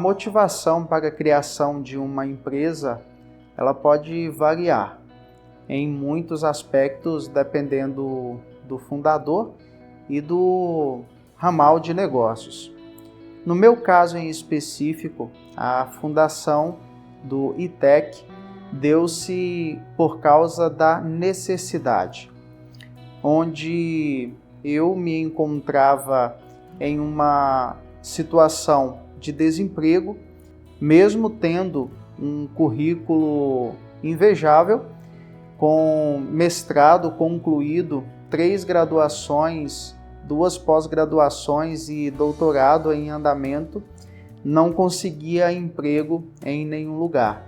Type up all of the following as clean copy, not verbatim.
motivação para a criação de uma empresa, ela pode variar em muitos aspectos, dependendo do fundador e do ramal de negócios. No meu caso em específico, a fundação do ITEC deu-se por causa da necessidade, onde eu me encontrava em uma situação de desemprego, mesmo tendo um currículo invejável, com mestrado concluído, 3 graduações, 2 pós-graduações e doutorado em andamento, não conseguia emprego em nenhum lugar.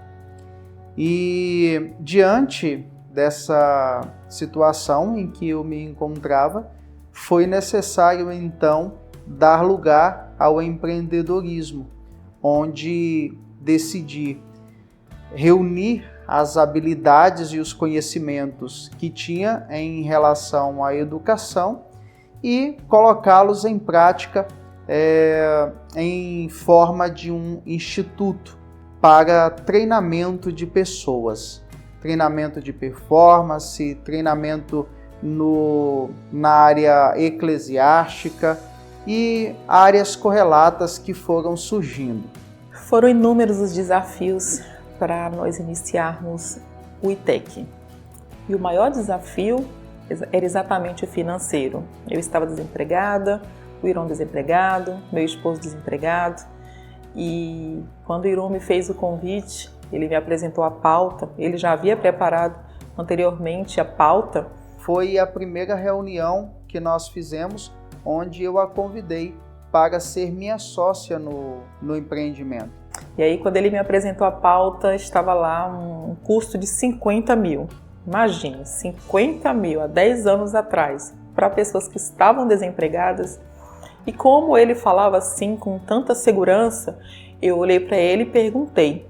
E diante dessa situação em que eu me encontrava, foi necessário então dar lugar ao empreendedorismo, onde decidi reunir as habilidades e os conhecimentos que tinha em relação à educação e colocá-los em prática em forma de um instituto para treinamento de pessoas, treinamento de performance, treinamento na área eclesiástica e áreas correlatas que foram surgindo. Foram inúmeros os desafios para nós iniciarmos o ITEC. E o maior desafio era exatamente o financeiro. Eu estava desempregada, o Iron desempregado, meu esposo desempregado. E quando o Iron me fez o convite, ele me apresentou a pauta, ele já havia preparado anteriormente a pauta. Foi a primeira reunião que nós fizemos, onde eu a convidei para ser minha sócia no empreendimento. E aí, quando ele me apresentou a pauta, estava lá um custo de 50 mil. Imagina, 50 mil há 10 anos atrás, para pessoas que estavam desempregadas. E como ele falava assim, com tanta segurança, eu olhei para ele e perguntei,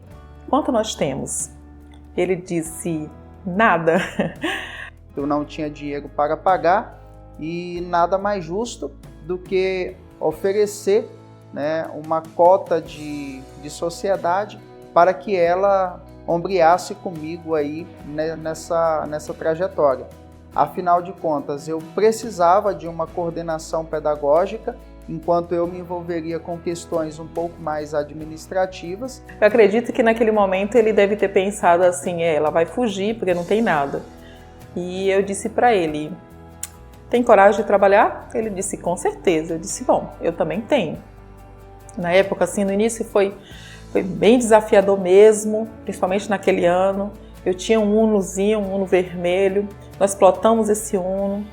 quanto nós temos? Ele disse, nada. Eu não tinha dinheiro para pagar e nada mais justo do que oferecer, né, uma cota de sociedade para que ela ombreasse comigo aí nessa trajetória. Afinal de contas, eu precisava de uma coordenação pedagógica, enquanto eu me envolveria com questões um pouco mais administrativas. Eu acredito que naquele momento ele deve ter pensado assim, ela vai fugir porque não tem nada. E eu disse para ele, tem coragem de trabalhar? Ele disse, com certeza. Eu disse, bom, eu também tenho. Na época, assim, no início foi bem desafiador mesmo, principalmente naquele ano. Eu tinha um Unozinho, um Uno vermelho, nós plotamos esse Uno.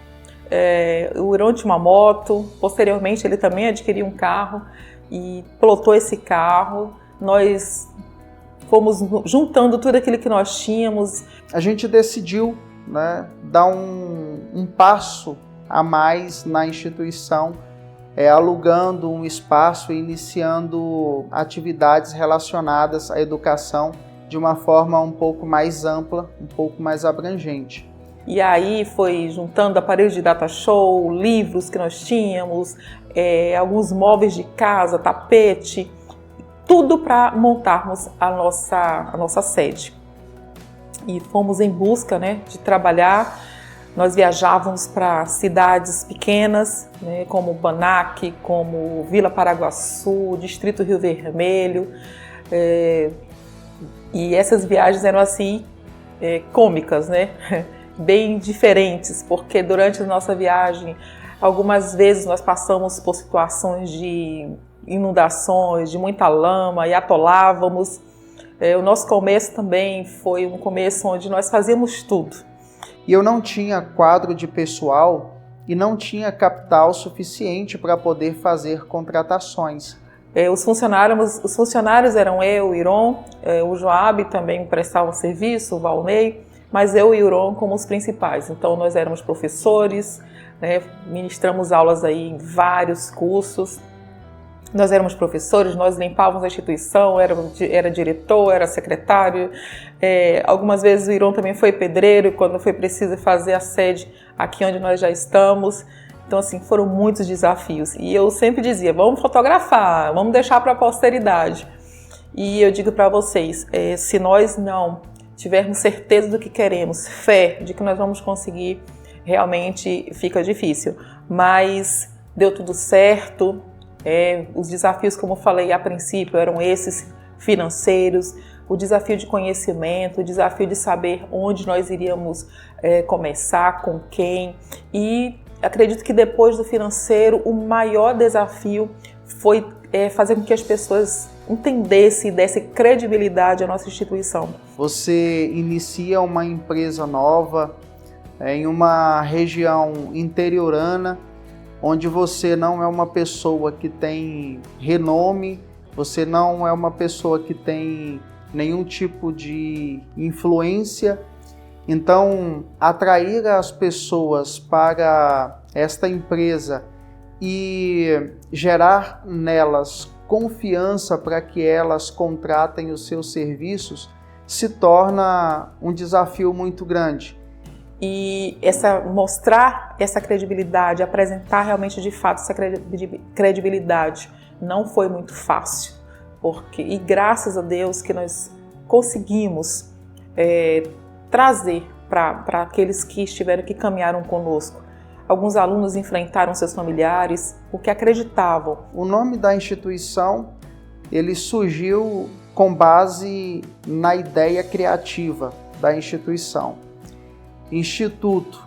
O Iron tinha uma moto, posteriormente ele também adquiriu um carro e plotou esse carro. Nós fomos juntando tudo aquilo que nós tínhamos. A gente decidiu, né, dar um passo a mais na instituição, alugando um espaço e iniciando atividades relacionadas à educação de uma forma um pouco mais ampla, um pouco mais abrangente. E aí foi juntando aparelhos de data show, livros que nós tínhamos, alguns móveis de casa, tapete, tudo para montarmos a nossa sede. E fomos em busca, né, de trabalhar. Nós viajávamos para cidades pequenas, né, como Banac, como Vila Paraguaçu, Distrito Rio Vermelho. E essas viagens eram assim, cômicas, né? Bem diferentes, porque durante a nossa viagem, algumas vezes nós passamos por situações de inundações, de muita lama e atolávamos. O nosso começo também foi um começo onde nós fazíamos tudo. E eu não tinha quadro de pessoal e não tinha capital suficiente para poder fazer contratações. Os funcionários eram eu, o Iron, o Joab também prestava serviço, o Valnei, mas eu e o Iron como os principais. Então nós éramos professores, né, ministramos aulas aí em vários cursos. Nós éramos professores, nós limpávamos a instituição, era diretor, era secretário. Algumas vezes o Iron também foi pedreiro, quando foi preciso fazer a sede aqui onde nós já estamos. Então, assim, foram muitos desafios. E eu sempre dizia, vamos fotografar, vamos deixar para a posteridade. E eu digo para vocês, se nós não tivermos certeza do que queremos, fé de que nós vamos conseguir, realmente fica difícil. Mas deu tudo certo, os desafios, como eu falei a princípio, eram esses financeiros, o desafio de conhecimento, o desafio de saber onde nós iríamos começar, com quem. E acredito que depois do financeiro, o maior desafio foi fazer com que as pessoas entendessem e dessem credibilidade à nossa instituição. Você inicia uma empresa nova em uma região interiorana, onde você não é uma pessoa que tem renome, você não é uma pessoa que tem nenhum tipo de influência. Então, atrair as pessoas para esta empresa e gerar nelas confiança para que elas contratem os seus serviços se torna um desafio muito grande. E mostrar essa credibilidade, apresentar realmente de fato essa credibilidade não foi muito fácil, e graças a Deus que nós conseguimos trazer para aqueles que estiveram, que caminharam conosco. Alguns alunos enfrentaram seus familiares porque acreditavam. O nome da instituição, ele surgiu com base na ideia criativa da instituição. Instituto,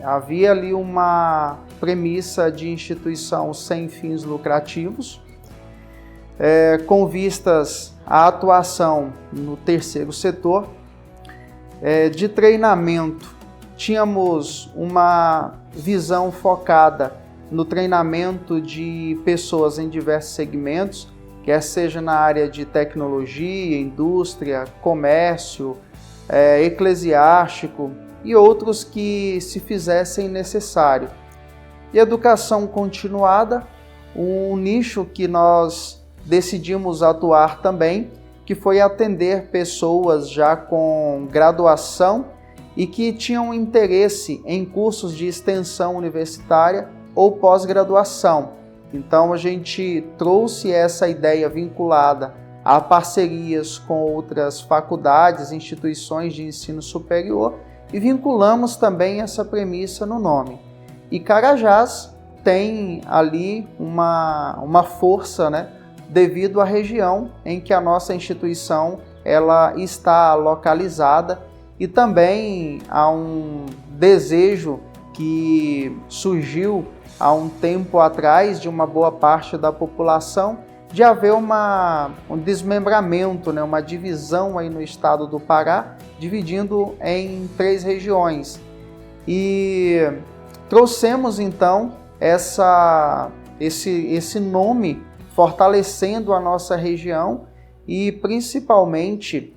havia ali uma premissa de instituição sem fins lucrativos, com vistas à atuação no terceiro setor, de treinamento. Tínhamos uma visão focada no treinamento de pessoas em diversos segmentos, quer seja na área de tecnologia, indústria, comércio, eclesiástico e outros que se fizessem necessário. E educação continuada, um nicho que nós decidimos atuar também, que foi atender pessoas já com graduação e que tinham interesse em cursos de extensão universitária ou pós-graduação. Então a gente trouxe essa ideia vinculada a parcerias com outras faculdades, instituições de ensino superior e vinculamos também essa premissa no nome. E Carajás tem ali uma força, né, devido à região em que a nossa instituição ela está localizada e também há um desejo que surgiu há um tempo atrás de uma boa parte da população de haver um desmembramento, né, uma divisão aí no estado do Pará, dividindo em 3 regiões. E trouxemos então esse nome fortalecendo a nossa região e principalmente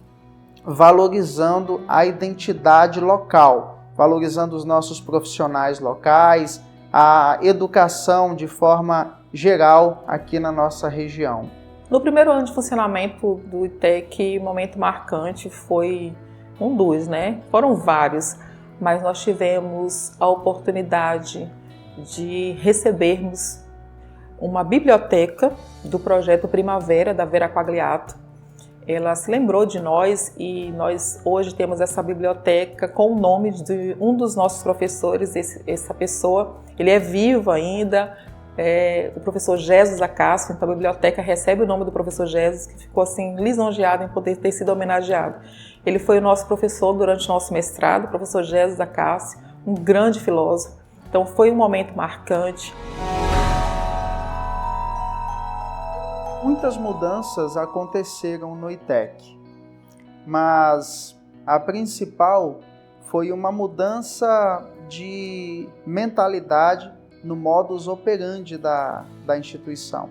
valorizando a identidade local, valorizando os nossos profissionais locais, a educação de forma geral aqui na nossa região. No primeiro ano de funcionamento do ITEC, o momento marcante foi né? Foram vários, mas nós tivemos a oportunidade de recebermos uma biblioteca do projeto Primavera, da Vera Quagliato. Ela se lembrou de nós e nós hoje temos essa biblioteca com o nome de um dos nossos professores. Essa pessoa, ele é vivo ainda, o professor Jesus Acácio. Então a biblioteca recebe o nome do professor Jesus, que ficou assim lisonjeado em poder ter sido homenageado. Ele foi o nosso professor durante o nosso mestrado, o professor Jesus Acácio, um grande filósofo. Então foi um momento marcante. Muitas mudanças aconteceram no ITEC, mas a principal foi uma mudança de mentalidade no modus operandi da instituição.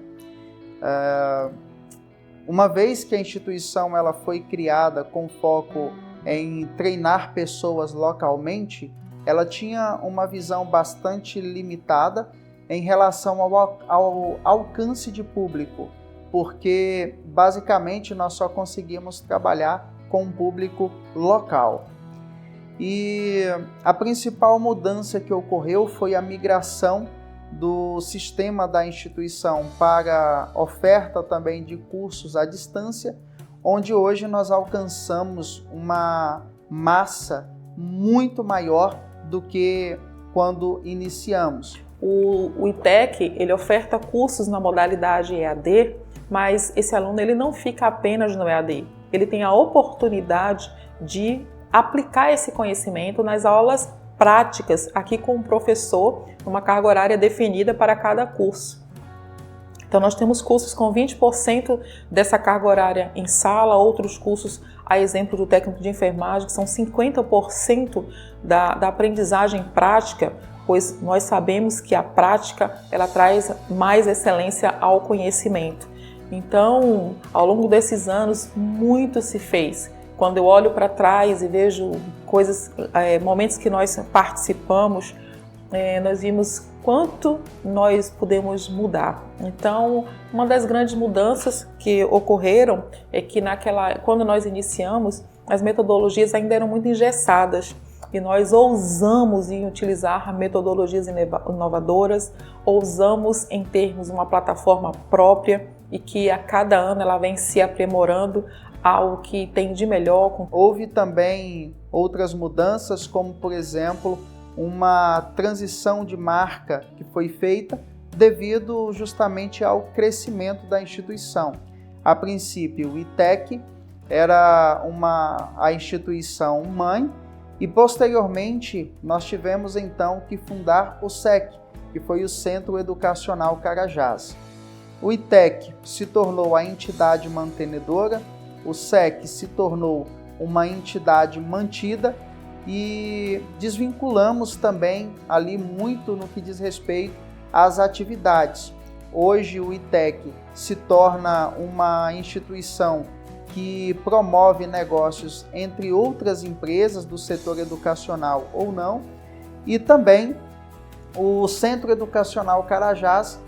Uma vez que a instituição ela foi criada com foco em treinar pessoas localmente, ela tinha uma visão bastante limitada em relação ao alcance de público, porque basicamente nós só conseguimos trabalhar com um público local. E a principal mudança que ocorreu foi a migração do sistema da instituição para oferta também de cursos à distância, onde hoje nós alcançamos uma massa muito maior do que quando iniciamos. O ITEC, ele oferta cursos na modalidade EAD, mas esse aluno ele não fica apenas no EAD. Ele tem a oportunidade de aplicar esse conhecimento nas aulas práticas, aqui com o professor, uma carga horária definida para cada curso. Então nós temos cursos com 20% dessa carga horária em sala, outros cursos, a exemplo do técnico de enfermagem, que são 50% da aprendizagem prática, pois nós sabemos que a prática ela traz mais excelência ao conhecimento. Então, ao longo desses anos, muito se fez. Quando eu olho para trás e vejo coisas, momentos que nós participamos, nós vimos quanto nós podemos mudar. Então, uma das grandes mudanças que ocorreram é que quando nós iniciamos, as metodologias ainda eram muito engessadas e nós ousamos em utilizar metodologias inovadoras, ousamos em termos uma plataforma própria e que a cada ano ela vem se aprimorando ao que tem de melhor. Houve também outras mudanças, como por exemplo, uma transição de marca que foi feita devido justamente ao crescimento da instituição. A princípio, o ITEC era a instituição mãe e posteriormente nós tivemos então que fundar o SEC, que foi o Centro Educacional Carajás. O ITEC se tornou a entidade mantenedora, o SEC se tornou uma entidade mantida e desvinculamos também ali muito no que diz respeito às atividades. Hoje o ITEC se torna uma instituição que promove negócios entre outras empresas do setor educacional ou não, e também o Centro Educacional Carajás,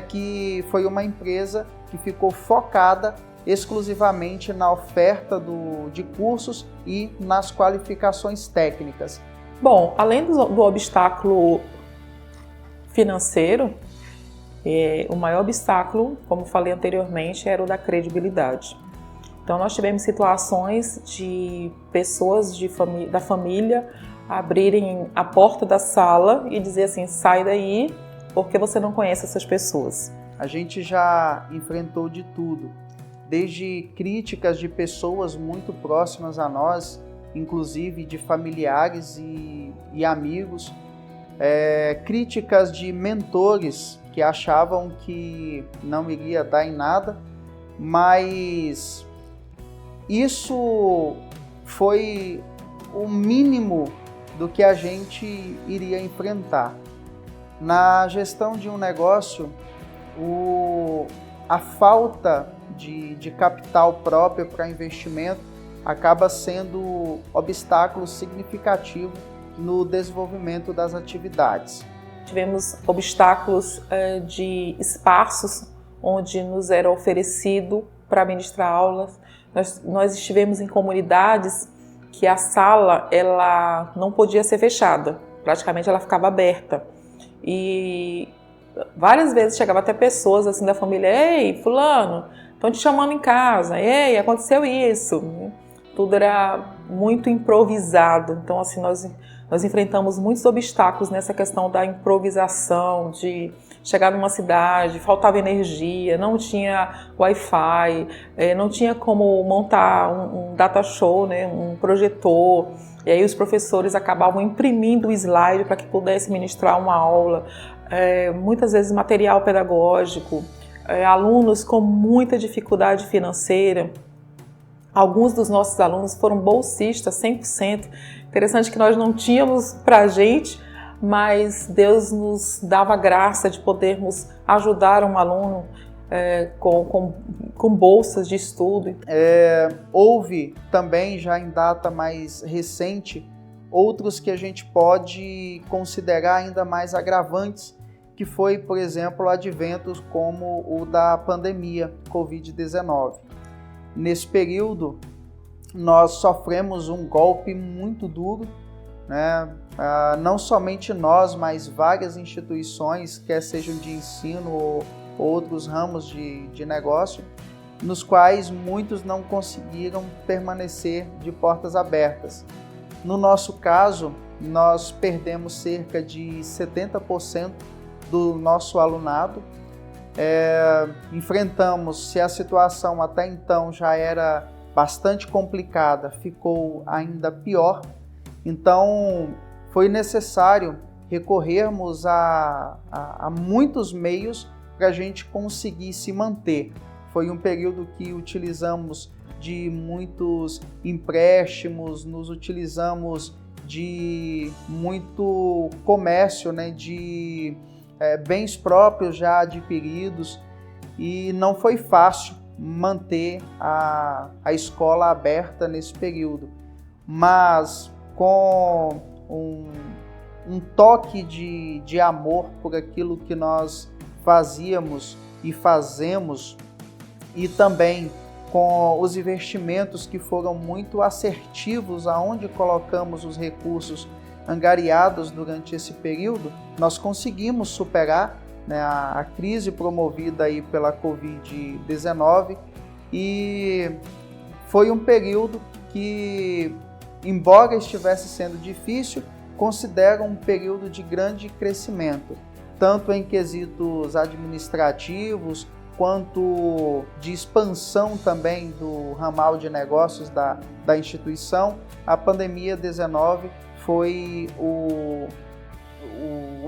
que foi uma empresa que ficou focada exclusivamente na oferta de cursos e nas qualificações técnicas. Bom, além do obstáculo financeiro, o maior obstáculo, como falei anteriormente, era o da credibilidade. Então nós tivemos situações de pessoas da família abrirem a porta da sala e dizer assim, sai daí porque você não conhece essas pessoas. A gente já enfrentou de tudo, desde críticas de pessoas muito próximas a nós, inclusive de familiares e amigos, críticas de mentores que achavam que não iria dar em nada, mas isso foi o mínimo do que a gente iria enfrentar. Na gestão de um negócio, a falta de capital próprio para investimento acaba sendo obstáculo significativo no desenvolvimento das atividades. Tivemos obstáculos de espaços onde nos era oferecido para ministrar aulas. Nós estivemos em comunidades que a sala ela não podia ser fechada, praticamente ela ficava aberta. E várias vezes chegava até pessoas assim da família, ei, fulano, estão te chamando em casa, ei, aconteceu isso. Tudo era muito improvisado, então assim nós enfrentamos muitos obstáculos nessa questão da improvisação, de chegar numa cidade, faltava energia, não tinha Wi-Fi, não tinha como montar um data show, um projetor, e aí os professores acabavam imprimindo o slide para que pudesse ministrar uma aula, muitas vezes material pedagógico, alunos com muita dificuldade financeira. Alguns dos nossos alunos foram bolsistas 100%. Interessante que nós não tínhamos para a gente, mas Deus nos dava graça de podermos ajudar um aluno com bolsas de estudo. Houve também, já em data mais recente, outros que a gente pode considerar ainda mais agravantes, que foi, por exemplo, adventos como o da pandemia Covid-19. Nesse período, nós sofremos um golpe muito duro, não somente nós, mas várias instituições, quer sejam de ensino ou outros ramos de negócio, nos quais muitos não conseguiram permanecer de portas abertas. No nosso caso, nós perdemos cerca de 70% do nosso alunado. Enfrentamos, se a situação até então já era bastante complicada, ficou ainda pior. Então, foi necessário recorrermos a muitos meios para a gente conseguir se manter. Foi um período que utilizamos de muitos empréstimos, nos utilizamos de muito comércio, né, de bens próprios já adquiridos, e não foi fácil manter a escola aberta nesse período. Mas com um toque de amor por aquilo que nós fazíamos e fazemos, e também com os investimentos que foram muito assertivos aonde colocamos os recursos angariados durante esse período, nós conseguimos superar, né, a crise promovida aí pela Covid-19, e foi um período que, embora estivesse sendo difícil, considero um período de grande crescimento, tanto em quesitos administrativos, quanto de expansão também do ramal de negócios da instituição. A pandemia 19 foi o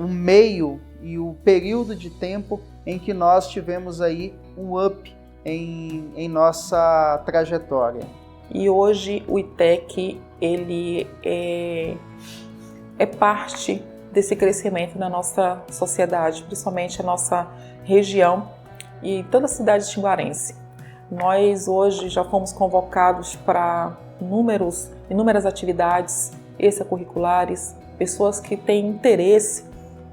meio e o período de tempo em que nós tivemos aí um up em nossa trajetória. E hoje o ITEC ele é parte desse crescimento na nossa sociedade, principalmente a nossa região e toda a cidade tinguarense. Nós hoje já fomos convocados para inúmeras atividades extracurriculares, pessoas que têm interesse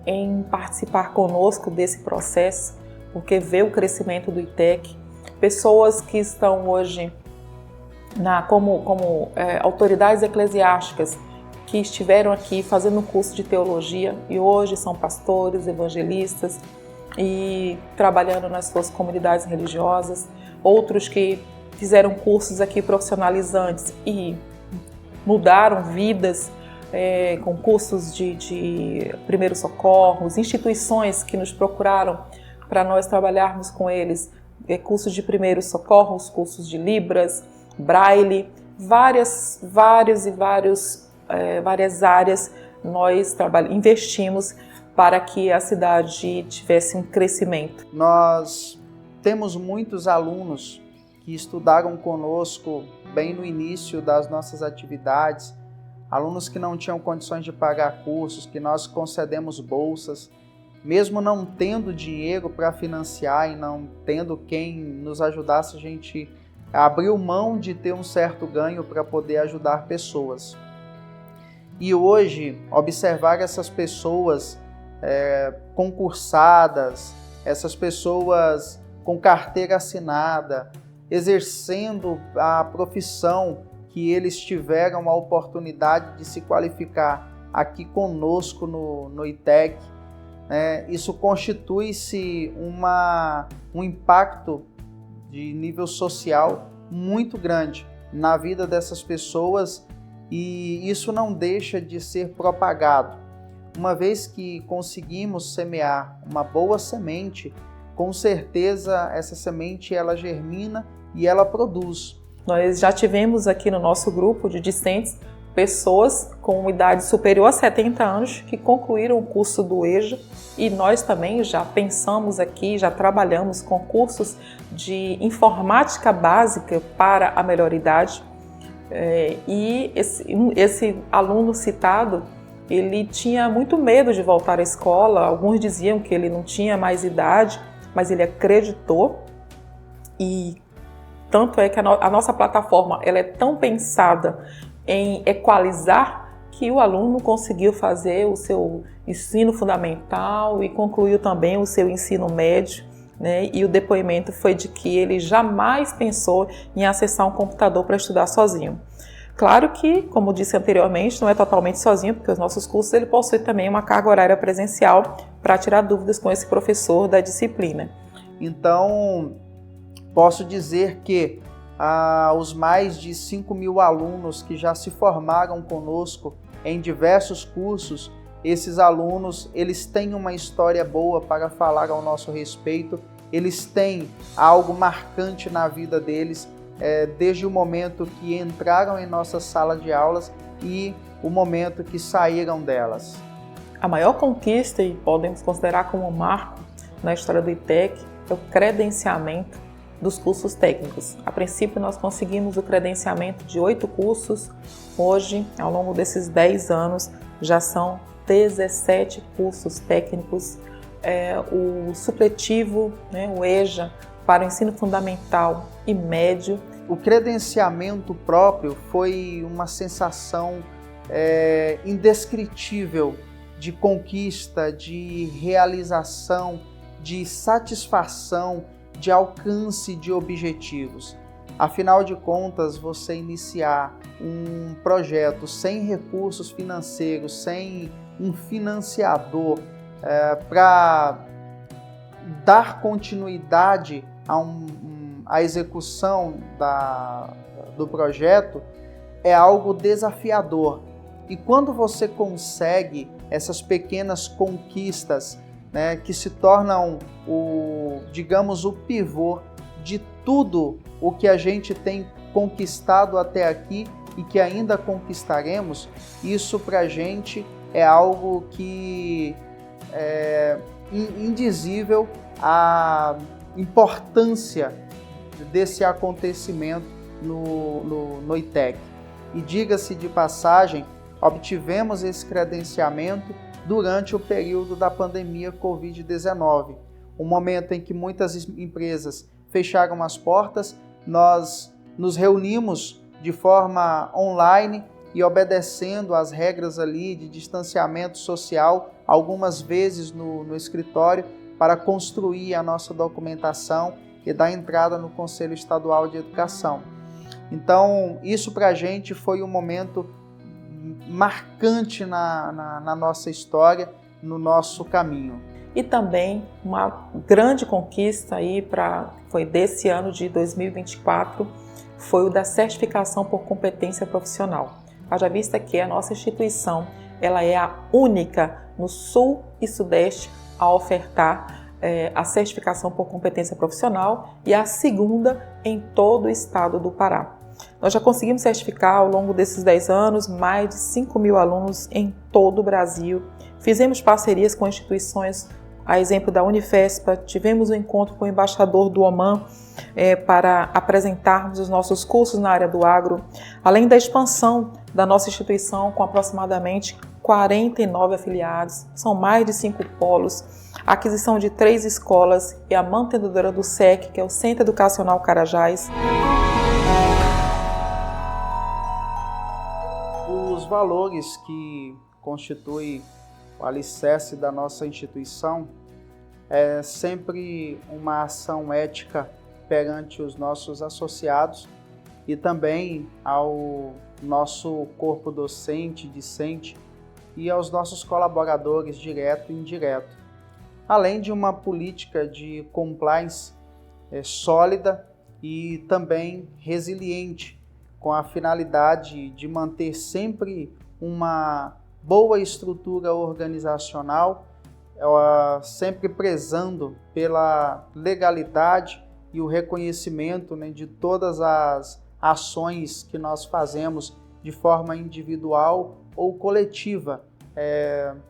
em participar conosco desse processo, porque vê o crescimento do ITEC, pessoas que estão hoje como autoridades eclesiásticas, que estiveram aqui fazendo um curso de teologia e hoje são pastores, evangelistas e trabalhando nas suas comunidades religiosas, outros que fizeram cursos aqui profissionalizantes e mudaram vidas com cursos de primeiros socorros, instituições que nos procuraram para nós trabalharmos com eles, cursos de primeiros socorros, cursos de Libras, Braille, várias áreas nós investimos para que a cidade tivesse um crescimento. Nós temos muitos alunos que estudaram conosco bem no início das nossas atividades, alunos que não tinham condições de pagar cursos, que nós concedemos bolsas, mesmo não tendo dinheiro para financiar e não tendo quem nos ajudasse, a gente abriu mão de ter um certo ganho para poder ajudar pessoas. E hoje, observar essas pessoas concursadas, essas pessoas com carteira assinada, exercendo a profissão que eles tiveram a oportunidade de se qualificar aqui conosco no ITEC, isso constitui-se um impacto de nível social muito grande na vida dessas pessoas, e isso não deixa de ser propagado. Uma vez que conseguimos semear uma boa semente, com certeza essa semente ela germina e ela produz. Nós já tivemos aqui no nosso grupo de discentes pessoas com idade superior a 70 anos que concluíram o curso do EJA, e nós também já pensamos aqui, já trabalhamos com cursos de informática básica para a melhor idade. E esse aluno citado, ele tinha muito medo de voltar à escola, alguns diziam que ele não tinha mais idade, mas ele acreditou, e tanto é que a nossa plataforma ela é tão pensada em equalizar que o aluno conseguiu fazer o seu ensino fundamental e concluiu também o seu ensino médio, né? E o depoimento foi de que ele jamais pensou em acessar um computador para estudar sozinho. Claro que, como disse anteriormente, não é totalmente sozinho, porque os nossos cursos ele possui também uma carga horária presencial para tirar dúvidas com esse professor da disciplina. Então, Posso dizer que os mais de 5.000 alunos que já se formaram conosco em diversos cursos, esses alunos, eles têm uma história boa para falar ao nosso respeito, eles têm algo marcante na vida deles, desde o momento que entraram em nossa sala de aulas e o momento que saíram delas. A maior conquista, e podemos considerar como um marco na história do ITEC, é o credenciamento dos cursos técnicos. A princípio, nós conseguimos o credenciamento de 8 cursos. Hoje, ao longo desses 10 anos, já são 17 cursos técnicos. O supletivo, o EJA, para o ensino fundamental e médio. O credenciamento próprio foi uma sensação indescritível de conquista, de realização, de satisfação, de alcance de objetivos. Afinal de contas, você iniciar um projeto sem recursos financeiros, sem um financiador para dar continuidade à execução do projeto é algo desafiador. E quando você consegue essas pequenas conquistas, que se tornam digamos, o pivô de tudo o que a gente tem conquistado até aqui e que ainda conquistaremos, isso para a gente é algo que é indizível a importância desse acontecimento no ITEC. E diga-se de passagem, obtivemos esse credenciamento durante o período da pandemia Covid-19, um momento em que muitas empresas fecharam as portas. Nós nos reunimos de forma online e obedecendo às regras ali de distanciamento social, algumas vezes no escritório, para construir a nossa documentação e dar entrada no Conselho Estadual de Educação. Então, isso para a gente foi um momento marcante na nossa história, no nosso caminho. E também uma grande conquista foi desse ano de 2024, foi o da certificação por competência profissional. Haja vista que a nossa instituição ela é a única no Sul e Sudeste a ofertar a certificação por competência profissional e a segunda em todo o estado do Pará. Nós já conseguimos certificar ao longo desses 10 anos mais de 5.000 alunos em todo o Brasil. Fizemos parcerias com instituições, a exemplo da Unifespa, tivemos um encontro com o embaixador do Oman para apresentarmos os nossos cursos na área do agro, além da expansão da nossa instituição com aproximadamente 49 afiliados, são mais de 5 polos, a aquisição de 3 escolas e a mantenedora do SEC, que é o Centro Educacional Carajás. Os valores que constituem o alicerce da nossa instituição é sempre uma ação ética perante os nossos associados e também ao nosso corpo docente, discente e aos nossos colaboradores direto e indireto, além de uma política de compliance sólida e também resiliente, com a finalidade de manter sempre uma boa estrutura organizacional, sempre prezando pela legalidade e o reconhecimento de todas as ações que nós fazemos de forma individual ou coletiva,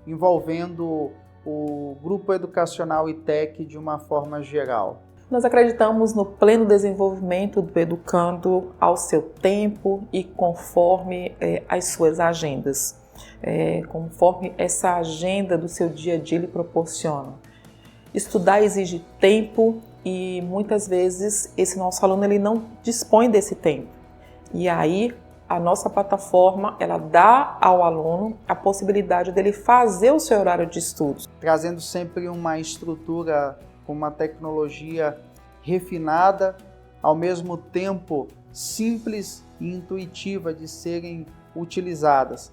envolvendo o Grupo Educacional ITEC de uma forma geral. Nós acreditamos no pleno desenvolvimento do educando ao seu tempo e conforme as suas agendas, conforme essa agenda do seu dia a dia lhe proporciona. Estudar exige tempo e muitas vezes esse nosso aluno ele não dispõe desse tempo. E aí a nossa plataforma ela dá ao aluno a possibilidade dele fazer o seu horário de estudos. Trazendo sempre uma estrutura com uma tecnologia refinada, ao mesmo tempo simples e intuitiva de serem utilizadas,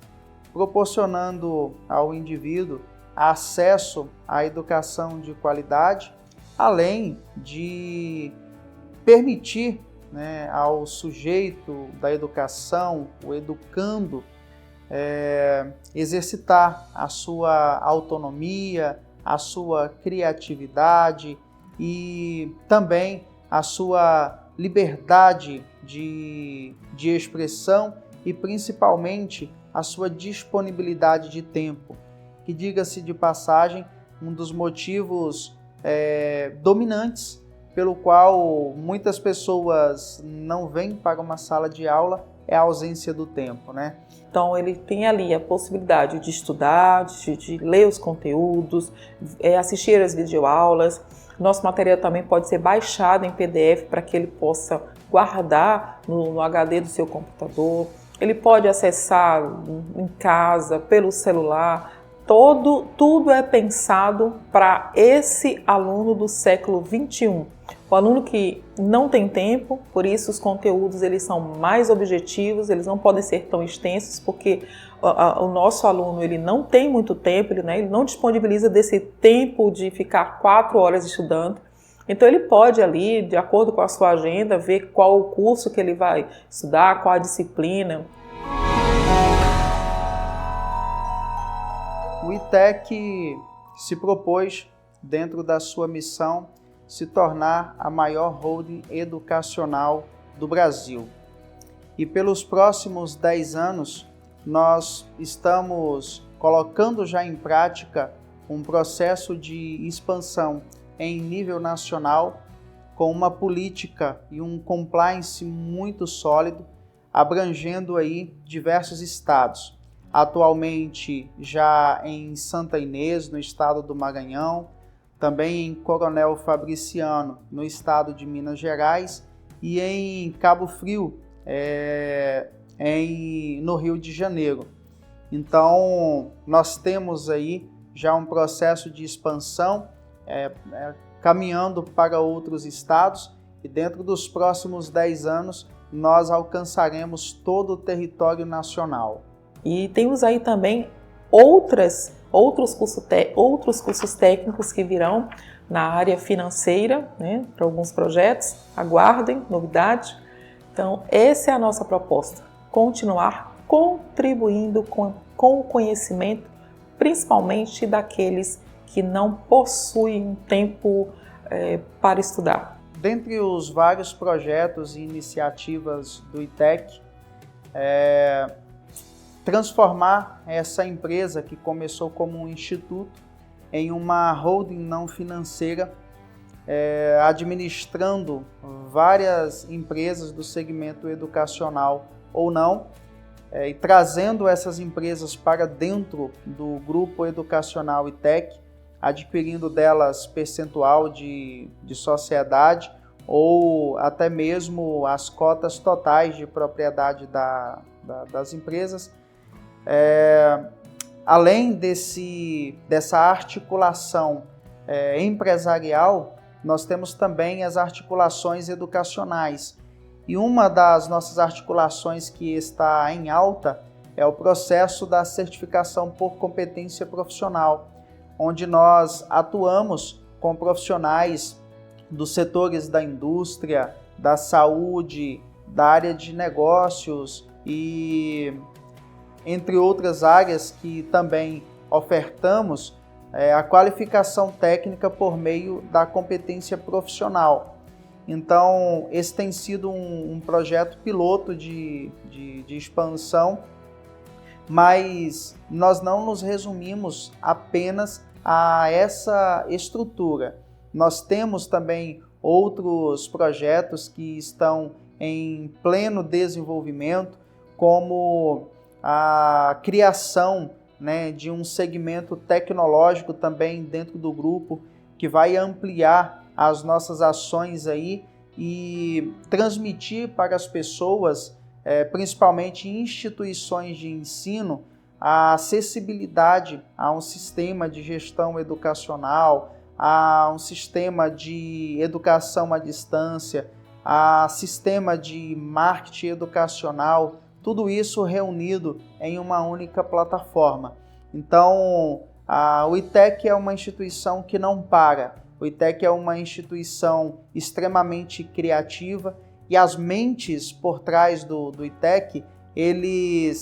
proporcionando ao indivíduo acesso à educação de qualidade, além de permitir, né, ao sujeito da educação, o educando, exercitar a sua autonomia, a sua criatividade e também a sua liberdade de expressão e principalmente a sua disponibilidade de tempo, que, diga-se de passagem, um dos motivos dominantes pelo qual muitas pessoas não vêm para uma sala de aula é a ausência do tempo, né? Então ele tem ali a possibilidade de estudar, de ler os conteúdos, assistir às videoaulas. Nosso material também pode ser baixado em PDF para que ele possa guardar no HD do seu computador. Ele pode acessar em casa, pelo celular. Tudo é pensado para esse aluno do século XXI. O aluno que não tem tempo, por isso os conteúdos eles são mais objetivos, eles não podem ser tão extensos, porque o nosso aluno ele não tem muito tempo, ele não disponibiliza desse tempo de ficar 4 horas estudando. Então ele pode ali, de acordo com a sua agenda, ver qual o curso que ele vai estudar, qual a disciplina. O ITEC se propôs, dentro da sua missão, se tornar a maior holding educacional do Brasil. E pelos próximos 10 anos, nós estamos colocando já em prática um processo de expansão em nível nacional, com uma política e um compliance muito sólido, abrangendo aí diversos estados. Atualmente já em Santa Inês, no estado do Maranhão, também em Coronel Fabriciano, no estado de Minas Gerais, e em Cabo Frio, no Rio de Janeiro. Então, nós temos aí já um processo de expansão, caminhando para outros estados, e dentro dos próximos 10 anos nós alcançaremos todo o território nacional. E temos aí também outros cursos técnicos que virão na área financeira, né, para alguns projetos. Aguardem, novidade. Então, essa é a nossa proposta, continuar contribuindo com o conhecimento, principalmente daqueles que não possuem tempo para estudar. Dentre os vários projetos e iniciativas do ITEC, transformar essa empresa que começou como um instituto em uma holding não financeira, administrando várias empresas do segmento educacional ou não, e trazendo essas empresas para dentro do grupo educacional ITEC, adquirindo delas percentual de sociedade ou até mesmo as cotas totais de propriedade das empresas. Além dessa articulação empresarial, nós temos também as articulações educacionais. E uma das nossas articulações que está em alta é o processo da certificação por competência profissional, onde nós atuamos com profissionais dos setores da indústria, da saúde, da área de negócios e entre outras áreas que também ofertamos a qualificação técnica por meio da competência profissional. Então, esse tem sido um projeto piloto de expansão, mas nós não nos resumimos apenas a essa estrutura. Nós temos também outros projetos que estão em pleno desenvolvimento, como a criação, né, de um segmento tecnológico também dentro do grupo, que vai ampliar as nossas ações aí e transmitir para as pessoas, principalmente instituições de ensino, a acessibilidade a um sistema de gestão educacional, a um sistema de educação à distância, a sistema de marketing educacional, tudo isso reunido em uma única plataforma. Então, o ITEC é uma instituição que não para. O ITEC é uma instituição extremamente criativa e as mentes por trás do ITEC,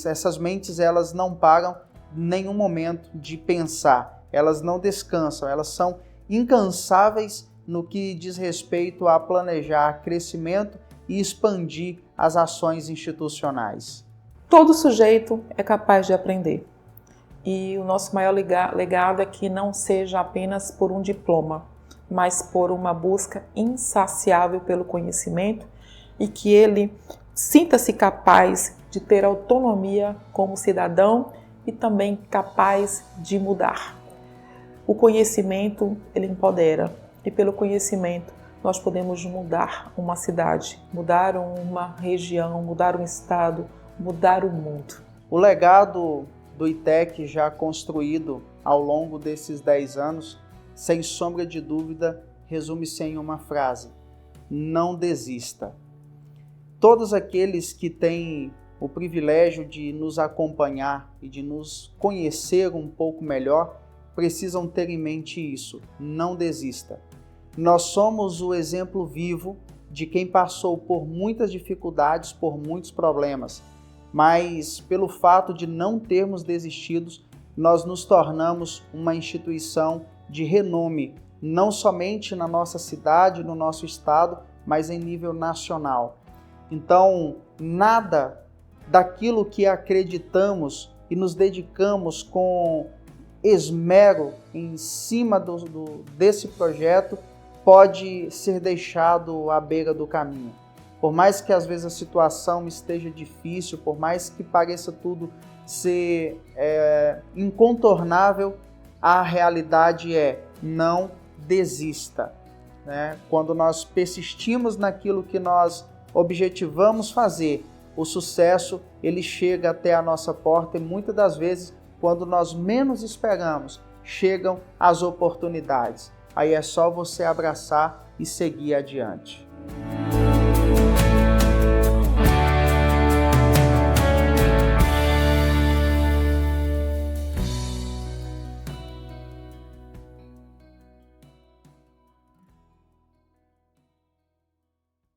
essas mentes elas não param em nenhum momento de pensar, elas não descansam, elas são incansáveis no que diz respeito a planejar crescimento e expandir as ações institucionais. Todo sujeito é capaz de aprender. E o nosso maior legado é que não seja apenas por um diploma, mas por uma busca insaciável pelo conhecimento e que ele sinta-se capaz de ter autonomia como cidadão e também capaz de mudar. O conhecimento, ele empodera, e pelo conhecimento nós podemos mudar uma cidade, mudar uma região, mudar um estado, mudar o mundo. O legado do ITEC já construído ao longo desses 10 anos, sem sombra de dúvida, resume-se em uma frase: não desista. Todos aqueles que têm o privilégio de nos acompanhar e de nos conhecer um pouco melhor, precisam ter em mente isso: não desista. Nós somos o exemplo vivo de quem passou por muitas dificuldades, por muitos problemas, mas pelo fato de não termos desistido, nós nos tornamos uma instituição de renome, não somente na nossa cidade, no nosso estado, mas em nível nacional. Então, nada daquilo que acreditamos e nos dedicamos com esmero em cima desse projeto pode ser deixado à beira do caminho. Por mais que às vezes a situação esteja difícil, por mais que pareça tudo ser incontornável, a realidade é: não desista. Né? Quando nós persistimos naquilo que nós objetivamos fazer, o sucesso ele chega até a nossa porta e muitas das vezes, quando nós menos esperamos, chegam as oportunidades. Aí é só você abraçar e seguir adiante.